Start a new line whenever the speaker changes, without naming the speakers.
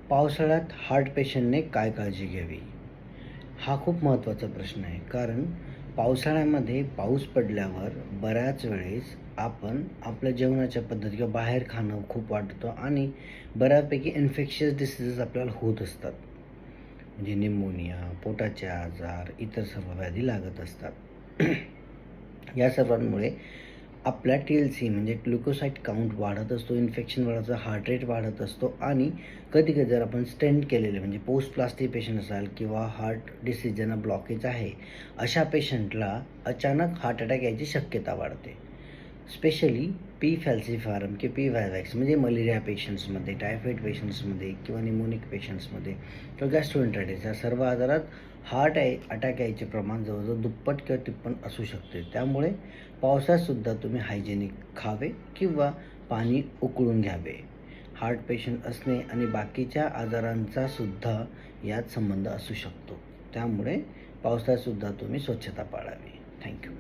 पावसाळ्यात हार्ट पेशंटने काय काळजी घ्यावी? हा खूप महत्त्वाचा प्रश्न आहे. कारण पावसाळ्यामध्ये पाऊस पडल्यावर बऱ्याच वेळेस आपण आपल्या जेवणाच्या पद्धती किंवा बाहेर खाणं खूप वाटतं आणि बऱ्यापैकी इन्फेक्शियस डिसीजेस आपल्याला होत असतात. म्हणजे निमोनिया, पोटाचे आजार, इतर सर्व व्याधी लागत असतात. या सर्वांमुळे आपला TLC म्हणजे ग्लुकोसाइड काउंट वाढत असतो, इन्फेक्शन वाढतं, हार्ट रेट वाढत असतो आणि कधी-कधी जर आपण स्टेंट केलेले म्हणजे पोस्ट प्लास्टिक पेशंट असाल किंवा हार्ट डिसीज ज्यांना ब्लॉकेज आहे, अशा पेशंटला अचानक हार्ट अटॅक यायची शक्यता वाढते. स्पेशली पी फॅल्सिफारम किंवा पी व्हायवॅक्स म्हणजे मलेरिया पेशंट्समध्ये, टायफॉईड पेशंट्समध्ये किंवा निमोनिक पेशंट्समध्ये किंवा गॅस्ट्रोएंटरायटिस या सर्व आजारात अटॅक यायचे प्रमाण जवळजवळ दुप्पट किंवा तिप्पट असू शकते. त्यामुळे पावसाळ्यातसुद्धा तुम्ही हायजेनिक खावे किंवा पाणी उकळून घ्यावे. हार्ट पेशंट असणे आणि बाकीच्या आजारांचा सुद्धा यात संबंध असू शकतो. त्यामुळे पावसाळ्यातसुद्धा तुम्ही स्वच्छता पाळावी. थँक्यू.